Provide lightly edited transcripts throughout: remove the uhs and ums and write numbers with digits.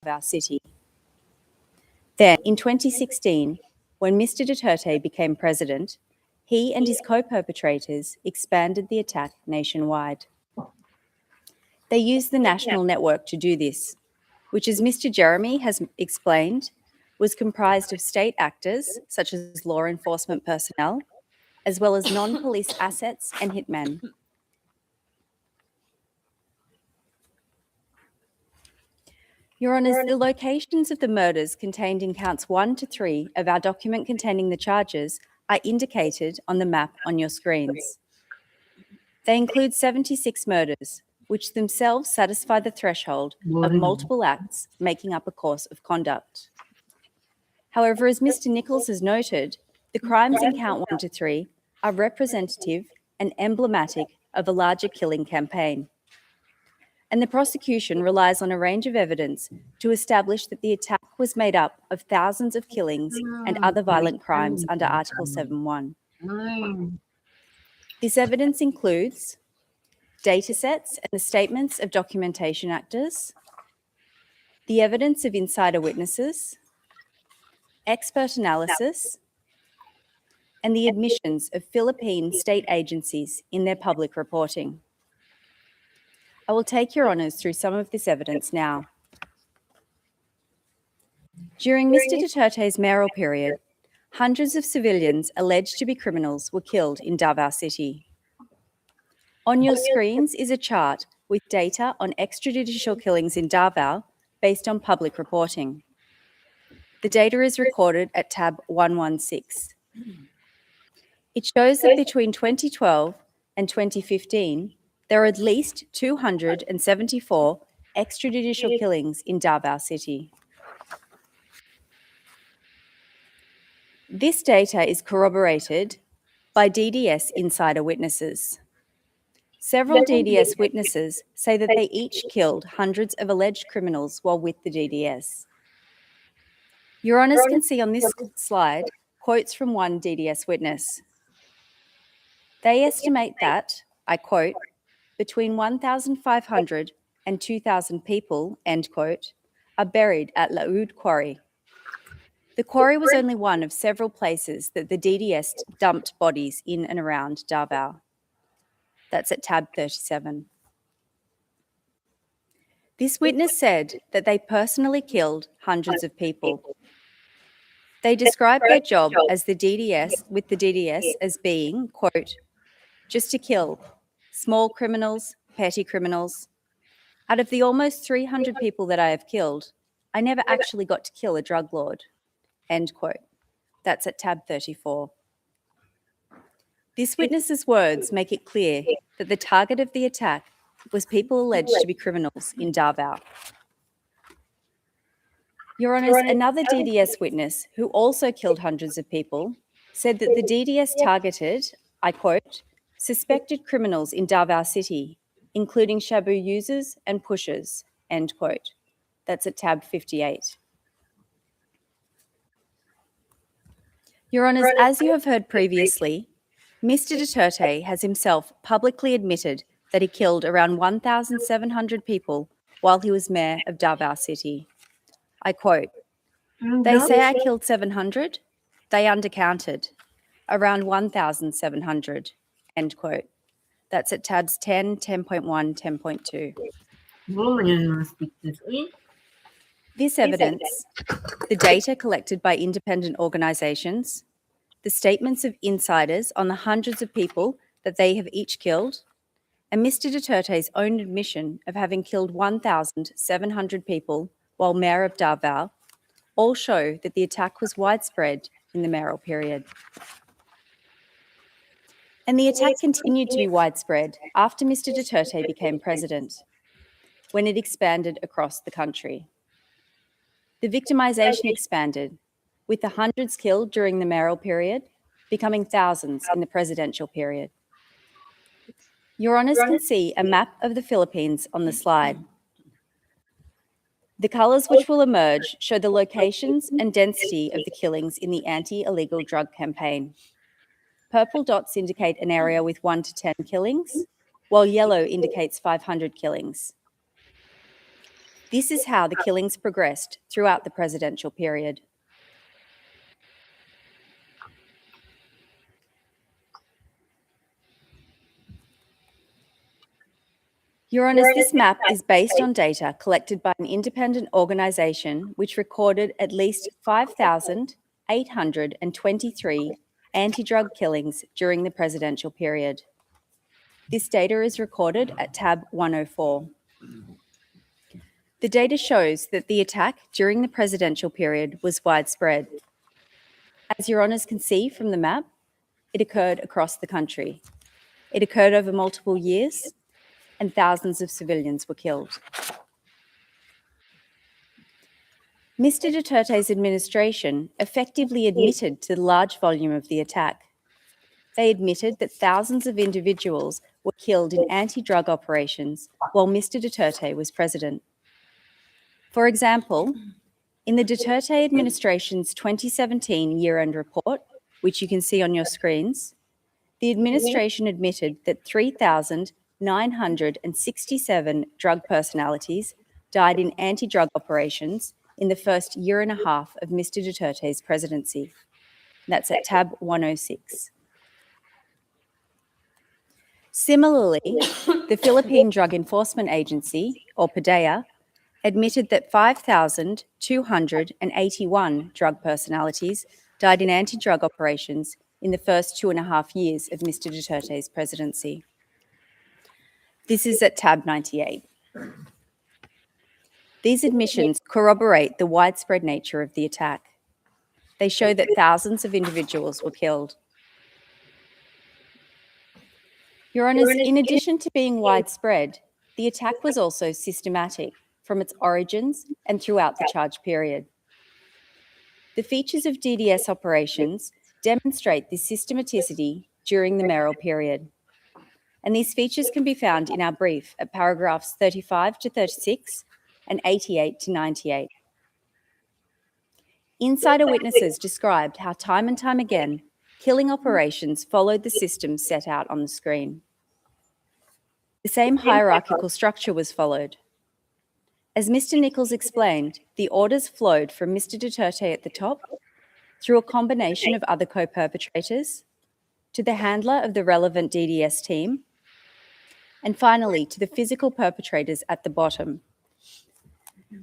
of our city. Then, in 2016, when Mr. Duterte became president, he and his co-perpetrators expanded the attack nationwide. They used the national network to do this, which, as Mr. Jeremy has explained, was comprised of state actors, such as law enforcement personnel, as well as non-police assets and hitmen. Your Honours, the locations of the murders contained in counts 1 to 3 of our document containing the charges are indicated on the map on your screens. They include 76 murders, which themselves satisfy the threshold of multiple acts making up a course of conduct. However, as Mr. Nichols has noted, the crimes in count 1 to 3 are representative and emblematic of a larger killing campaign. And the prosecution relies on a range of evidence to establish that the attack was made up of thousands of killings and other violent crimes under Article 7.1. This evidence includes datasets and the statements of documentation actors, the evidence of insider witnesses, expert analysis, and the admissions of Philippine state agencies in their public reporting. I will take your honours through some of this evidence now. During Mr. Duterte's mayoral period, hundreds of civilians alleged to be criminals were killed in Davao City. On your screens is a chart with data on extrajudicial killings in Davao based on public reporting. The data is recorded at tab 116. It shows that between 2012 and 2015, there are at least 274 extrajudicial killings in Davao City. This data is corroborated by DDS insider witnesses. Several DDS witnesses say that they each killed hundreds of alleged criminals while with the DDS. Your Honours can see on this slide quotes from one DDS witness. They estimate that, I quote, between 1,500 and 2,000 people, end quote, are buried at Laud Quarry. The quarry was only one of several places that the DDS dumped bodies in and around Davao. That's at tab 37. This witness said that they personally killed hundreds of people. They described their job as the DDS as being, quote, just to kill small criminals, petty criminals. Out of the almost 300 people that I have killed, I never actually got to kill a drug lord, end quote. That's at tab 34. This witness's words make it clear that the target of the attack was people alleged to be criminals in Davao. Your Honours, another DDS witness who also killed hundreds of people said that the DDS targeted, I quote, suspected criminals in Davao City, including shabu users and pushers, end quote. That's at tab 58. Your Honours, as you have heard previously, Mr. Duterte has himself publicly admitted that he killed around 1,700 people while he was mayor of Davao City. I quote, they say I killed 700, they undercounted, around 1,700, end quote. That's at tabs 10, 10.1, 10.2. This evidence, the data collected by independent organisations, the statements of insiders on the hundreds of people that they have each killed, and Mr. Duterte's own admission of having killed 1,700 people while mayor of Davao, all show that the attack was widespread in the mayoral period. And the attack continued to be widespread after Mr. Duterte became president, when it expanded across the country. The victimisation expanded, with the hundreds killed during the mayoral period becoming thousands in the presidential period. Your Honours can see a map of the Philippines on the slide. The colours which will emerge show the locations and density of the killings in the anti-illegal drug campaign. Purple dots indicate an area with 1 to 10 killings, while yellow indicates 500 killings. This is how the killings progressed throughout the presidential period. Your Honours, this map is based on data collected by an independent organisation which recorded at least 5,823 anti-drug killings during the presidential period. This data is recorded at tab 104. The data shows that the attack during the presidential period was widespread. As Your Honours can see from the map, it occurred across the country. It occurred over multiple years, and thousands of civilians were killed. Mr. Duterte's administration effectively admitted to the large volume of the attack. They admitted that thousands of individuals were killed in anti-drug operations while Mr. Duterte was president. For example, in the Duterte administration's 2017 year-end report, which you can see on your screens, the administration admitted that 3,967 drug personalities died in anti-drug operations in the first year and a half of Mr. Duterte's presidency. That's at tab 106. Similarly, the Philippine Drug Enforcement Agency, or PDEA, admitted that 5,281 drug personalities died in anti-drug operations in the first 2.5 years of Mr. Duterte's presidency. This is at tab 98. These admissions corroborate the widespread nature of the attack. They show that thousands of individuals were killed. Your Honours, in addition to being widespread, the attack was also systematic from its origins and throughout the charge period. The features of DDS operations demonstrate this systematicity during the mayoral period. And these features can be found in our brief at paragraphs 35 to 36 and 88 to 98. Insider witnesses described how time and time again, killing operations followed the system set out on the screen. The same hierarchical structure was followed. As Mr. Nichols explained, the orders flowed from Mr. Duterte at the top, through a combination of other co-perpetrators, to the handler of the relevant DDS team, and finally to the physical perpetrators at the bottom.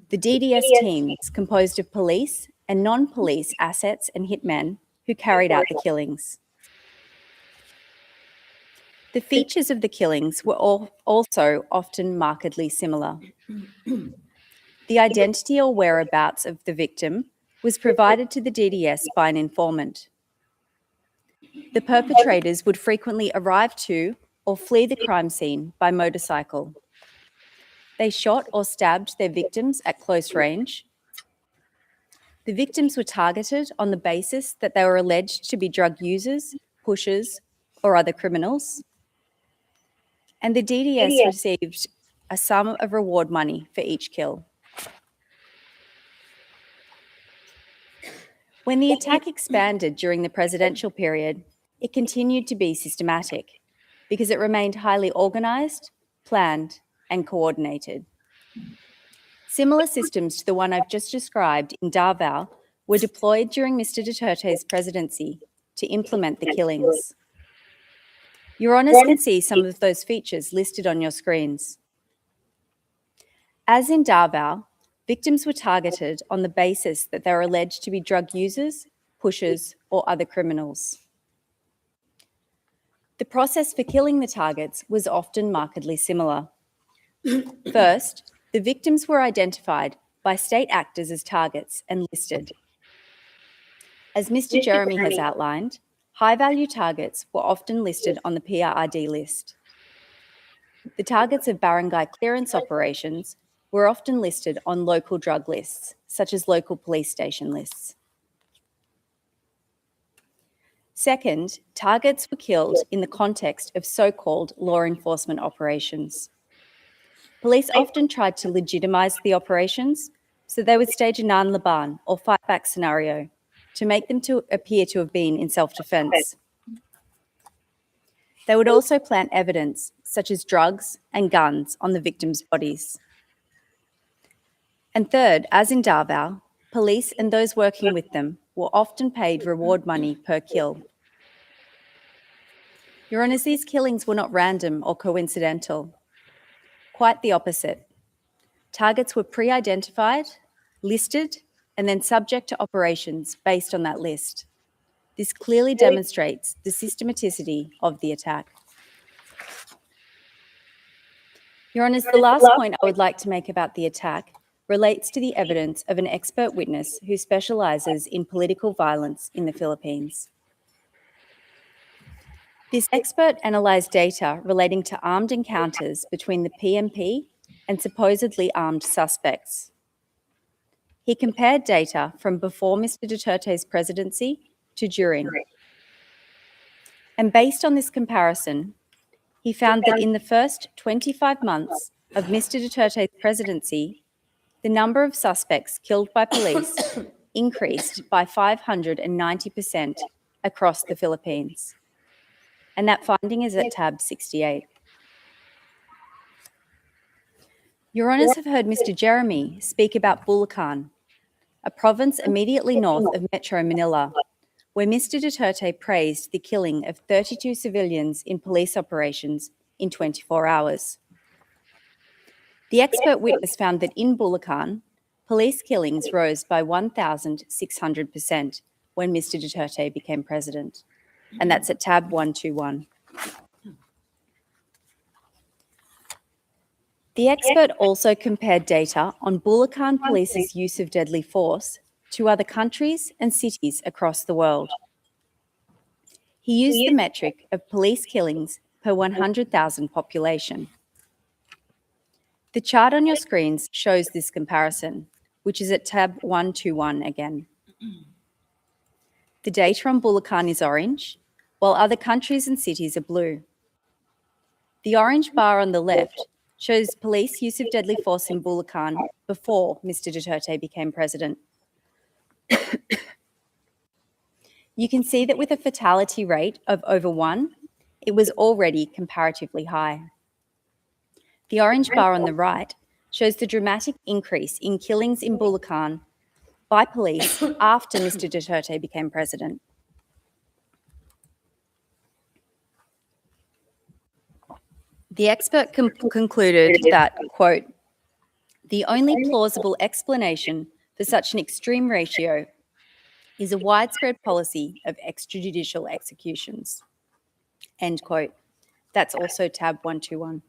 The DDS team is composed of police and non-police assets and hitmen who carried out the killings. The features of the killings were also often markedly similar. The identity or whereabouts of the victim was provided to the DDS by an informant. The perpetrators would frequently arrive to or flee the crime scene by motorcycle. They shot or stabbed their victims at close range. The victims were targeted on the basis that they were alleged to be drug users, pushers, or other criminals. And the DDS received a sum of reward money for each kill. When the attack expanded during the presidential period, it continued to be systematic because it remained highly organised, planned, and coordinated. Similar systems to the one I've just described in Davao were deployed during Mr. Duterte's presidency to implement the killings. Your Honours can see some of those features listed on your screens. As in Davao, victims were targeted on the basis that they were alleged to be drug users, pushers, or other criminals. The process for killing the targets was often markedly similar. First, the victims were identified by state actors as targets and listed. As Mr. Jeremy has outlined, high-value targets were often listed on the PRRD list. The targets of barangay clearance operations were often listed on local drug lists, such as local police station lists. Second, targets were killed in the context of so-called law enforcement operations. Police often tried to legitimise the operations, so they would stage a nan-laban or fight-back scenario to make them appear to have been in self-defence. They would also plant evidence, such as drugs and guns, on the victims' bodies. And third, as in Davao, police and those working with them were often paid reward money per kill. Your Honours, these killings were not random or coincidental. Quite the opposite. Targets were pre-identified, listed, and then subject to operations based on that list. This clearly demonstrates the systematicity of the attack. Your Honours, the last point I would like to make about the attack relates to the evidence of an expert witness who specialises in political violence in the Philippines. This expert analysed data relating to armed encounters between the PMP and supposedly armed suspects. He compared data from before Mr. Duterte's presidency to during. And based on this comparison, he found that in the first 25 months of Mr. Duterte's presidency, the number of suspects killed by police increased by 590% across the Philippines. And that finding is at tab 68. Your Honours have heard Mr. Jeremy speak about Bulacan, a province immediately north of Metro Manila, where Mr. Duterte praised the killing of 32 civilians in police operations in 24 hours. The expert witness found that in Bulacan, police killings rose by 1,600% when Mr. Duterte became president, and that's at tab 121. The expert also compared data on Bulacan Police's use of deadly force to other countries and cities across the world. He used the metric of police killings per 100,000 population. The chart on your screens shows this comparison, which is at tab 121 again. The data on Bulacan is orange, while other countries and cities are blue. The orange bar on the left shows police use of deadly force in Bulacan before Mr. Duterte became president. You can see that with a fatality rate of over 1, it was already comparatively high. The orange bar on the right shows the dramatic increase in killings in Bulacan by police after Mr. Duterte became president. The expert concluded that, quote, "The only plausible explanation for such an extreme ratio is a widespread policy of extrajudicial executions," end quote. That's also tab 121.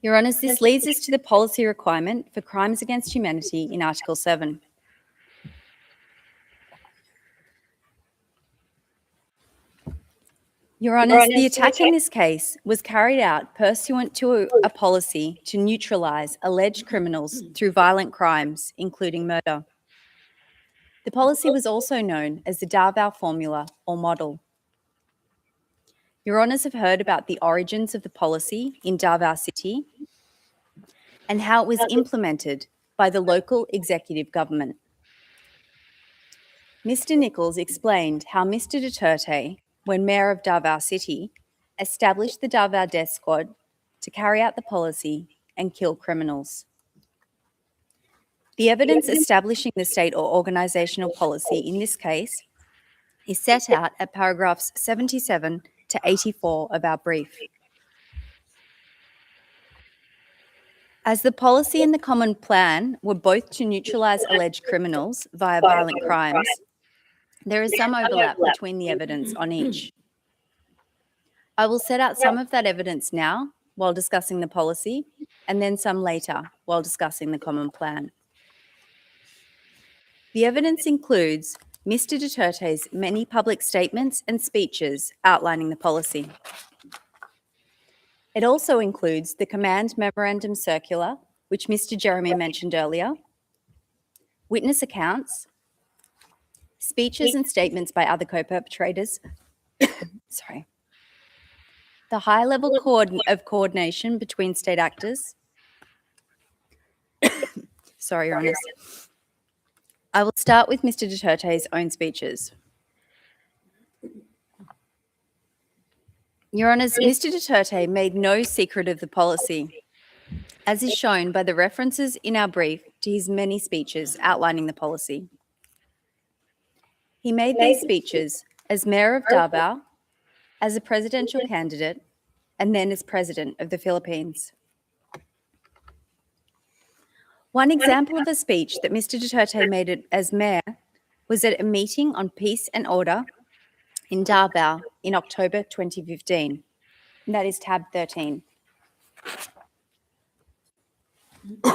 Your Honours, this leads us to the policy requirement for crimes against humanity in Article 7. Your Honours, the attack in this case was carried out pursuant to a policy to neutralise alleged criminals through violent crimes, including murder. The policy was also known as the Davao Formula or model. Your Honours have heard about the origins of the policy in Davao City and how it was implemented by the local executive government. Mr. Nichols explained how Mr. Duterte, when Mayor of Davao City, established the Davao Death Squad to carry out the policy and kill criminals. The evidence establishing the state or organisational policy in this case is set out at paragraphs 77 to 84 of our brief. As the policy and the common plan were both to neutralise alleged criminals via violent crimes, there is some overlap between the evidence on each. I will set out some of that evidence now while discussing the policy, and then some later while discussing the common plan. The evidence includes Mr. Duterte's many public statements and speeches outlining the policy. It also includes the Command Memorandum Circular, which Mr. Jeremy mentioned earlier, witness accounts, speeches and statements by other co-perpetrators, the high level of coordination between state actors. Sorry, Your Honours. I will start with Mr. Duterte's own speeches. Your Honours, Mr Duterte made no secret of the policy, as is shown by the references in our brief to his many speeches outlining the policy. He made these speeches as Mayor of Davao, as a presidential candidate, and then as President of the Philippines. One example of a speech that Mr Duterte made as Mayor was at a meeting on peace and order in Davao in October 2015. And that is tab 13. Thank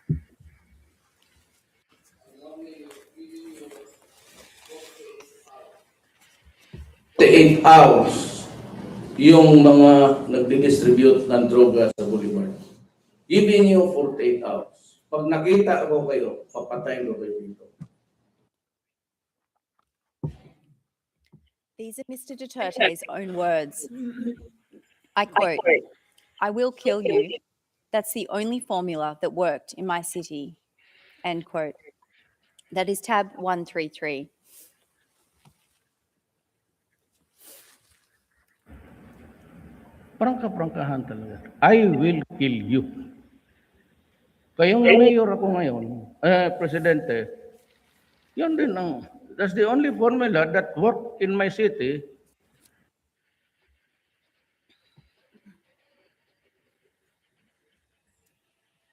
you. 8 hours yung mga nagdi-distribute ng droga sa Boulevard. Giving you 48 hours. Pag nakita ako kayo, papatayin ko kayo dito. These are Mr Duterte's own words. I quote, "I will kill you. That's the only formula that worked in my city." End quote. That is tab 133. Prangka-prangkahan talaga. I will kill you. Kayong mayor ako ngayon, presidente, yun din ang, that's the only formula that worked in my city.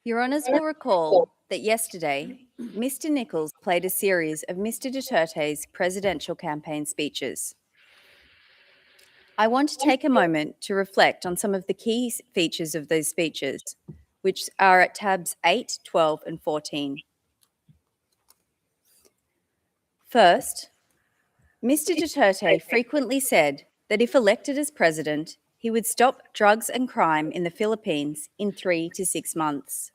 Your Honours will recall that yesterday, Mr Nichols played a series of Mr Duterte's presidential campaign speeches. I want to take a moment to reflect on some of the key features of those speeches, which are at tabs 8, 12 and 14. First, Mr Duterte frequently said that if elected as president, he would stop drugs and crime in the Philippines in 3 to 6 months.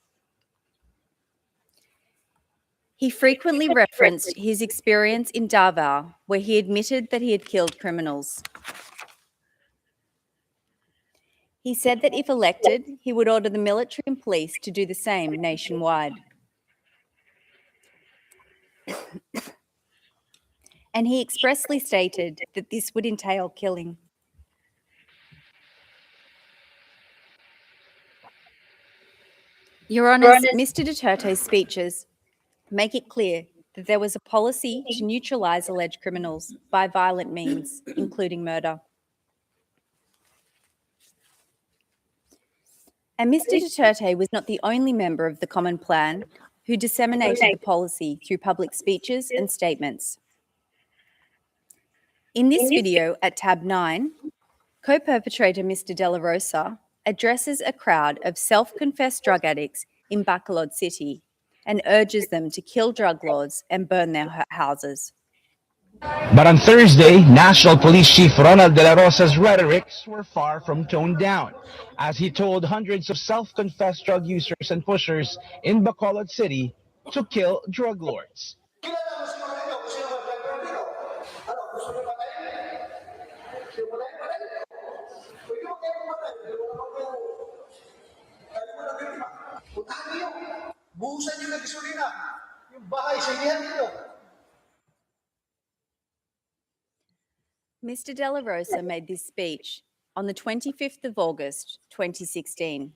He frequently referenced his experience in Davao, where he admitted that he had killed criminals. He said that if elected, he would order the military and police to do the same nationwide. And he expressly stated that this would entail killing. Your Honours, Mr Duterte's speeches make it clear that there was a policy to neutralise alleged criminals by violent means, including murder. And Mr Duterte was not the only member of the Common Plan who disseminated the policy through public speeches and statements. In this video at tab 9, co-perpetrator Mr De La Rosa addresses a crowd of self-confessed drug addicts in Bacolod City and urges them to kill drug lords and burn their houses. But on Thursday, National Police Chief Ronald De La Rosa's rhetorics were far from toned down, as he told hundreds of self-confessed drug users and pushers in Bacolod City to kill drug lords. Mr. De La Rosa made this speech on the 25th of August, 2016.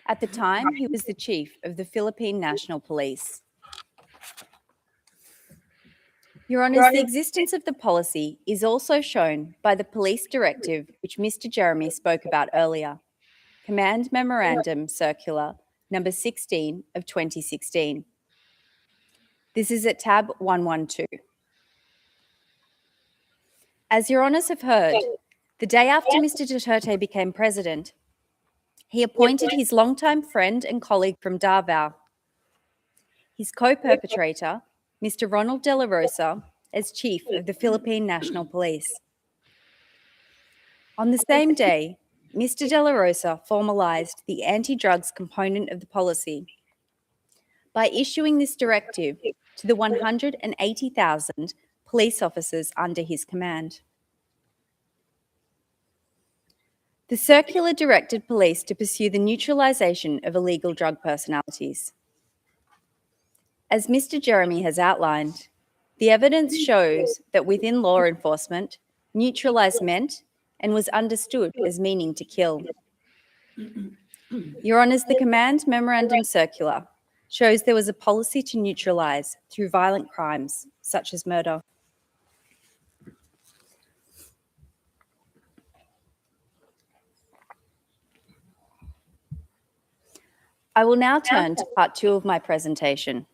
At the time, he was the chief of the Philippine National Police. Your Honours, the existence of the policy is also shown by the police directive, which Mr. Jeremy spoke about earlier, Command Memorandum Circular number 16 of 2016. This is at tab 112. As Your Honours have heard, the day after Mr. Duterte became president, he appointed his longtime friend and colleague from Davao, his co-perpetrator, Mr. Ronald De La Rosa, as chief of the Philippine National Police. On the same day, Mr. De La Rosa formalised the anti-drugs component of the policy by issuing this directive to the 180,000 police officers under his command. The circular directed police to pursue the neutralisation of illegal drug personalities. As Mr. Jeremy has outlined, the evidence shows that within law enforcement, neutralise meant and was understood as meaning to kill. Your Honours, the Command Memorandum Circular shows there was a policy to neutralise through violent crimes such as murder. I will now turn to part 2 of my presentation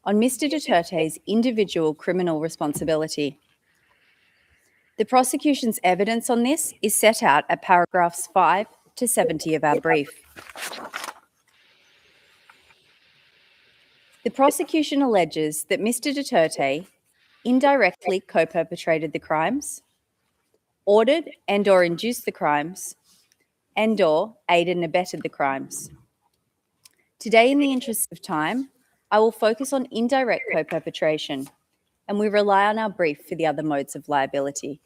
on Mr. Duterte's individual criminal responsibility. The prosecution's evidence on this is set out at paragraphs 5 to 70 of our brief. The prosecution alleges that Mr. Duterte indirectly co-perpetrated the crimes, ordered and/or induced the crimes, and/or aided and abetted the crimes. Today, in the interest of time, I will focus on indirect co-perpetration, and we rely on our brief for the other modes of liability.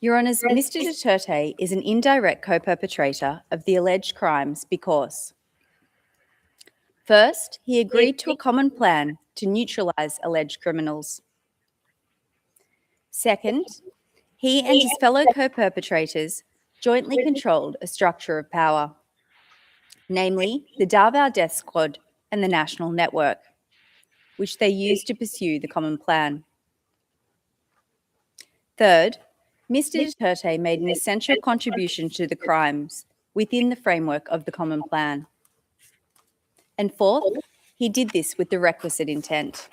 Your Honours, Mr. Duterte is an indirect co-perpetrator of the alleged crimes because, first, he agreed to a common plan to neutralise alleged criminals. Second, he and his fellow co-perpetrators jointly controlled a structure of power, namely the Davao Death Squad and the National Network, which they used to pursue the common plan. Third, Mr. Duterte made an essential contribution to the crimes within the framework of the common plan. And fourth, he did this with the requisite intent.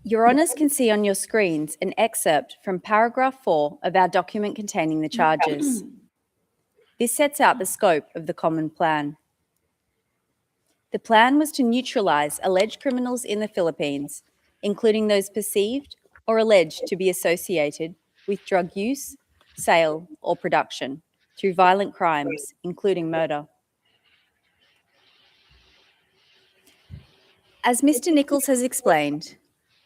Your Honours can see on your screens an excerpt from paragraph 4 of our document containing the charges. This sets out the scope of the common plan. The plan was to neutralise alleged criminals in the Philippines, including those perceived or alleged to be associated with drug use, sale, or production through violent crimes, including murder. As Mr. Nichols has explained,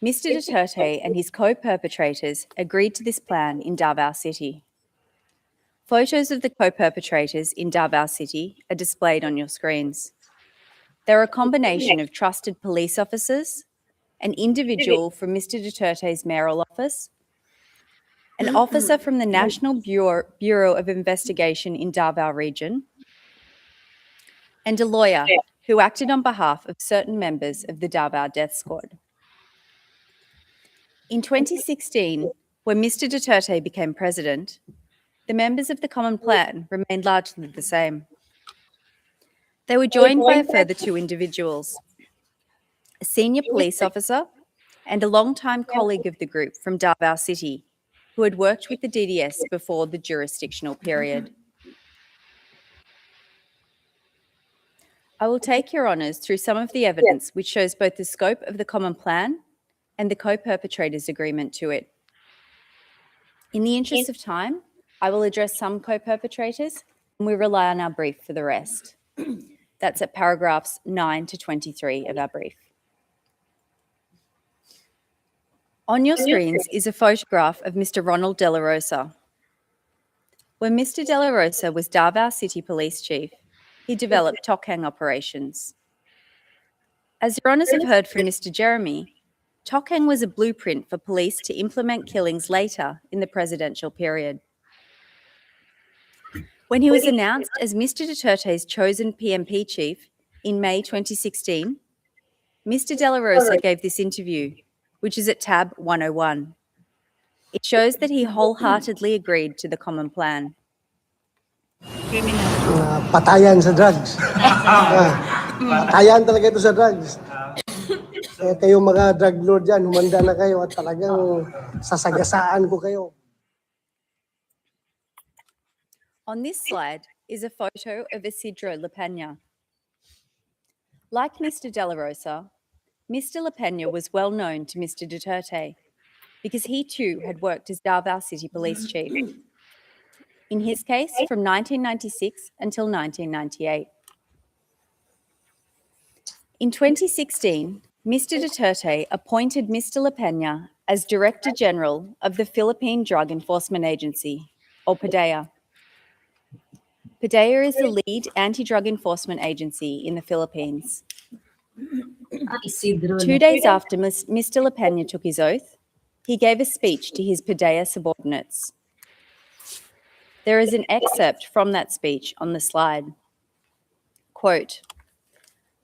Mr. Duterte and his co-perpetrators agreed to this plan in Davao City. Photos of the co-perpetrators in Davao City are displayed on your screens. They're a combination of trusted police officers, an individual from Mr. Duterte's mayoral office, an officer from the National Bureau of Investigation in Davao Region, and a lawyer who acted on behalf of certain members of the Davao Death Squad. In 2016, when Mr. Duterte became president, the members of the common plan remained largely the same. They were joined by a further 2 individuals, a senior police officer and a long-time colleague of the group from Davao City, who had worked with the DDS before the jurisdictional period. I will take your honours through some of the evidence which shows both the scope of the common plan and the co-perpetrators' agreement to it. In the interest of time, I will address some co-perpetrators and we rely on our brief for the rest. That's at paragraphs 9 to 23 of our brief. On your screens is a photograph of Mr. Ronald De La Rosa. When Mr. De La Rosa was Davao City Police Chief, he developed Tokhang operations. As your honours have heard from Mr. Jeremy, Tokhang was a blueprint for police to implement killings later in the presidential period. When he was announced as Mr. Duterte's chosen PMP chief in May 2016, Mr. De La Rosa gave this interview, which is at tab 101. It shows that he wholeheartedly agreed to the common plan. Patayan sa drugs. Patayan talaga ito sa drugs. Kayong mga drug lord dyan, humanda na kayo at talagang sasagasaan ko kayo. On this slide is a photo of Isidro La Peña. Like Mr. De La Rosa, Mr. La Peña was well known to Mr. Duterte because he too had worked as Davao City Police Chief. In his case, from 1996 until 1998. In 2016, Mr. Duterte appointed Mr. La Peña as Director General of the Philippine Drug Enforcement Agency, or PDEA. PDEA is the lead anti-drug enforcement agency in the Philippines. 2 days after Mr. La Peña took his oath, he gave a speech to his PDEA subordinates. There is an excerpt from that speech on the slide. Quote,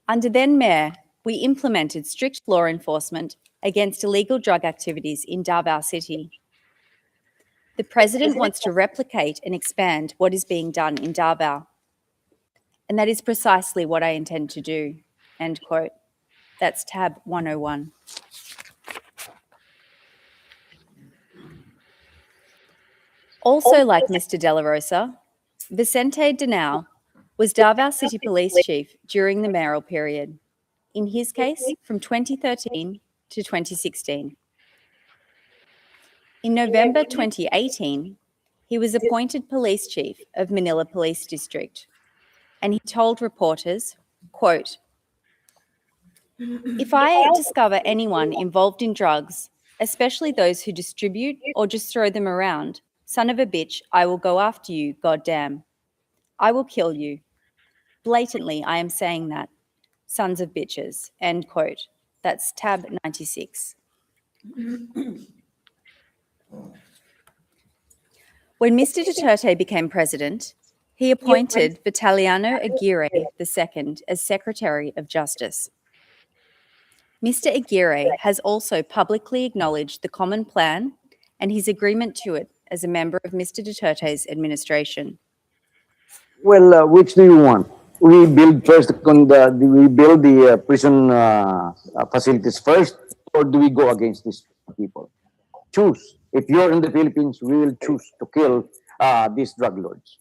"Under then Mayor, we implemented strict law enforcement against illegal drug activities in Davao City. The President wants to replicate and expand what is being done in Davao. And that is precisely what I intend to do." End quote. That's tab 101. Also like Mr. De La Rosa, Vicente Danao was Davao City Police Chief during the mayoral period, in his case from 2013 to 2016. In November 2018, he was appointed Police Chief of Manila Police District, and he told reporters, quote, "If I discover anyone involved in drugs, especially those who distribute or just throw them around, son of a bitch, I will go after you, goddamn. I will kill you. Blatantly, I am saying that. Sons of bitches." End quote. That's tab 96. When Mr. Duterte became president, he appointed Vitaliano Aguirre II as Secretary of Justice. Mr. Aguirre has also publicly acknowledged the common plan and his agreement to it as a member of Mr. Duterte's administration. Well, which do you want? We build first we build the prison facilities first, or do we go against these people? Choose. If you're in the Philippines, we will choose to kill these drug lords.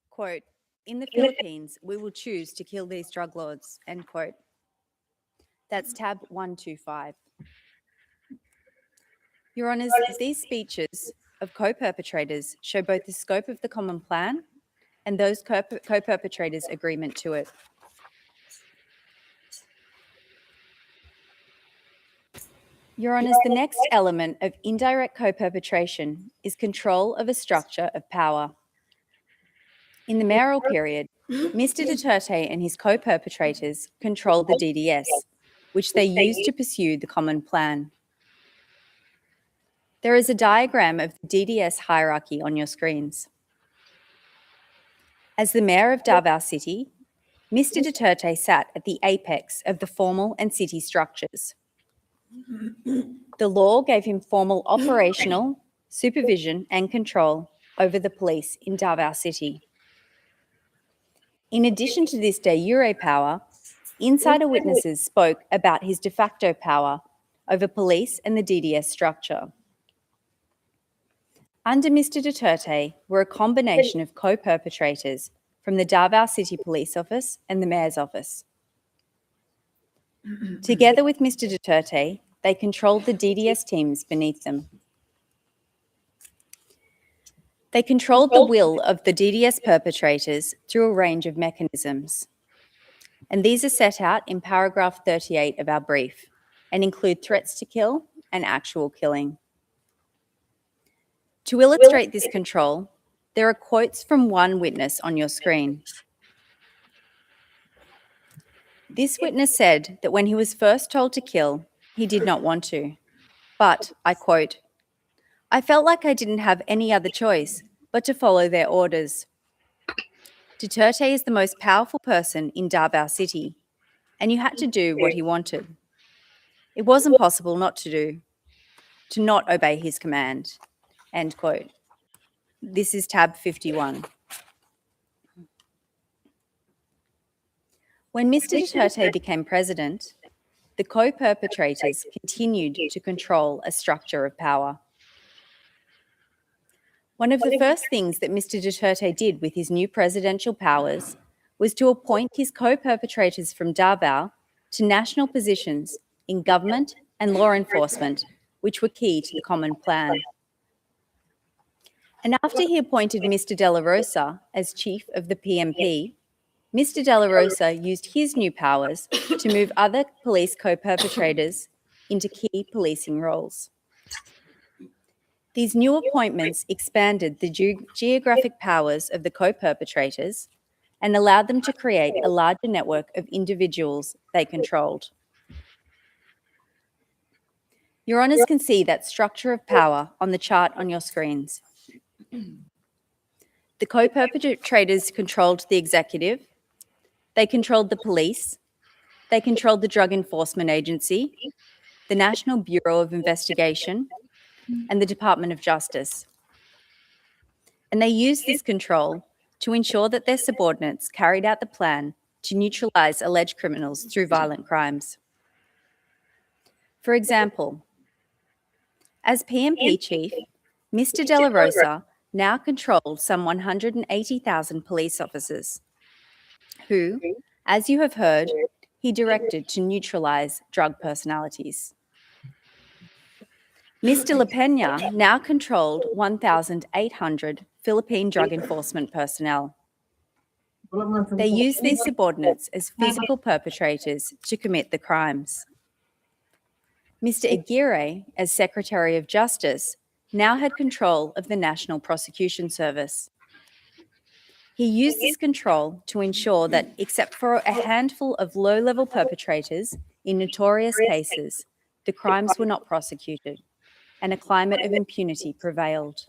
Quote, "In the Philippines, we will choose to kill these drug lords." End quote. That's tab 125. Your Honours, these speeches of co-perpetrators show both the scope of the common plan and those co-perpetrators' agreement to it. Your Honours, the next element of indirect co-perpetration is control of a structure of power. In the mayoral period, Mr. Duterte and his co-perpetrators controlled the DDS, which they used to pursue the common plan. There is a diagram of the DDS hierarchy on your screens. As the mayor of Davao City, Mr. Duterte sat at the apex of the formal and city structures. The law gave him formal operational, supervision and control over the police in Davao City. In addition to this de jure power, insider witnesses spoke about his de facto power over police and the DDS structure. Under Mr. Duterte were a combination of co-perpetrators from the Davao City Police Office and the Mayor's Office. Together with Mr. Duterte, they controlled the DDS teams beneath them. They controlled the will of the DDS perpetrators through a range of mechanisms. And these are set out in paragraph 38 of our brief and include threats to kill and actual killing. To illustrate this control, there are quotes from one witness on your screen. This witness said that when he was first told to kill, he did not want to. But, I quote, "I felt like I didn't have any other choice but to follow their orders. Duterte is the most powerful person in Davao City, and you had to do what he wanted. It wasn't possible not to not obey his command." End quote. This is tab 51. When Mr. Duterte became president, the co-perpetrators continued to control a structure of power. One of the first things that Mr. Duterte did with his new presidential powers was to appoint his co-perpetrators from Davao to national positions in government and law enforcement, which were key to the common plan. And after he appointed Mr. De La Rosa as chief of the PMP, Mr. De La Rosa used his new powers to move other police co-perpetrators into key policing roles. These new appointments expanded the geographic powers of the co-perpetrators and allowed them to create a larger network of individuals they controlled. Your Honours can see that structure of power on the chart on your screens. The co-perpetrators controlled the executive, they controlled the police, they controlled the Drug Enforcement Agency, the National Bureau of Investigation, and the Department of Justice. And they used this control to ensure that their subordinates carried out the plan to neutralise alleged criminals through violent crimes. For example, as PMP chief, Mr. De La Rosa now controlled some 180,000 police officers, who, as you have heard, he directed to neutralise drug personalities. Mr. La Peña now controlled 1,800 Philippine drug enforcement personnel. They used these subordinates as physical perpetrators to commit the crimes. Mr. Aguirre, as Secretary of Justice, now had control of the National Prosecution Service. He used this control to ensure that, except for a handful of low-level perpetrators in notorious cases, the crimes were not prosecuted, and a climate of impunity prevailed.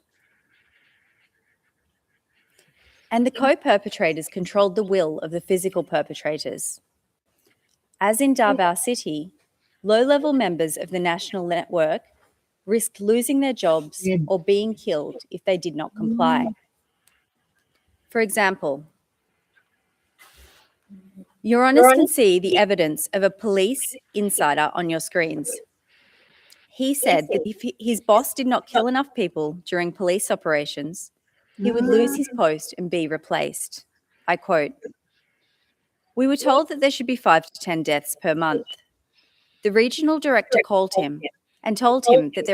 And the co-perpetrators controlled the will of the physical perpetrators. As in Davao City, low-level members of the national network risked losing their jobs or being killed if they did not comply. For example, Your Honours can see the evidence of a police insider on your screens. He said that if his boss did not kill enough people during police operations, he would lose his post and be replaced. I quote, "We were told that there should be 5 to 10 deaths per month. The regional director called him and told him that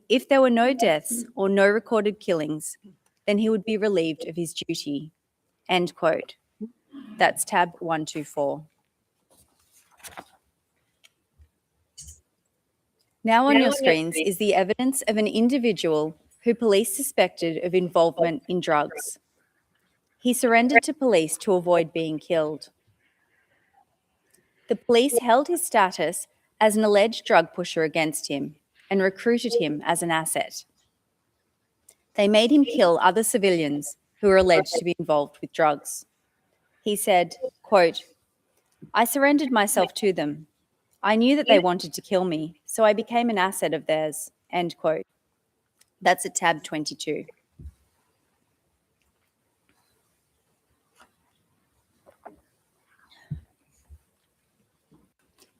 if there were no deaths or no recorded killings, then he would be relieved of his duty." End quote. That's tab 124. Now on your screens is the evidence of an individual who police suspected of involvement in drugs. He surrendered to police to avoid being killed. The police held his status as an alleged drug pusher against him and recruited him as an asset. They made him kill other civilians who were alleged to be involved with drugs. He said, quote, "I surrendered myself to them. I knew that they wanted to kill me, so I became an asset of theirs." End quote. That's at tab 22.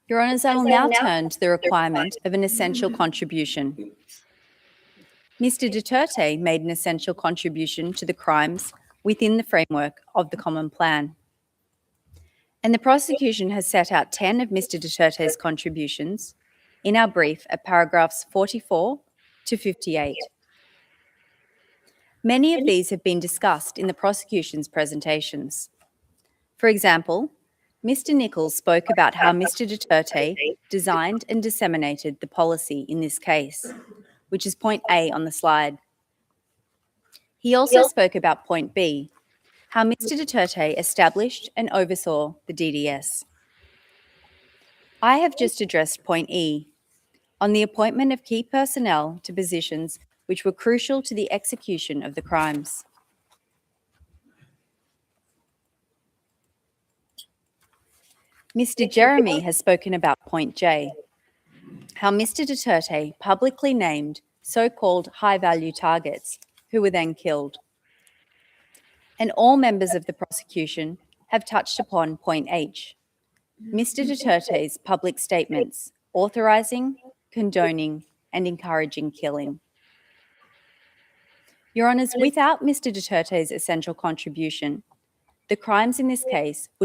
Your Honours, I will now turn to the requirement of an essential contribution. Mr. Duterte made an essential contribution to the crimes within the framework of the Common Plan. And the prosecution has set out 10 of Mr. Duterte's contributions in our brief at paragraphs 44 to 58. Many of these have been discussed in the prosecution's presentations. For example, Mr. Nichols spoke about how Mr. Duterte designed and disseminated the policy in this case, which is point A on the slide. He also spoke about point B, how Mr. Duterte established and oversaw the DDS. I have just addressed point E, on the appointment of key personnel to positions which were crucial to the execution of the crimes. Mr. Jeremy has spoken about point J, how Mr. Duterte publicly named so-called high-value targets who were then killed. And all members of the prosecution have touched upon point H, Mr. Duterte's public statements authorising, condoning, and encouraging killing. Your Honours, without Mr. Duterte's essential contribution, the crimes in this case would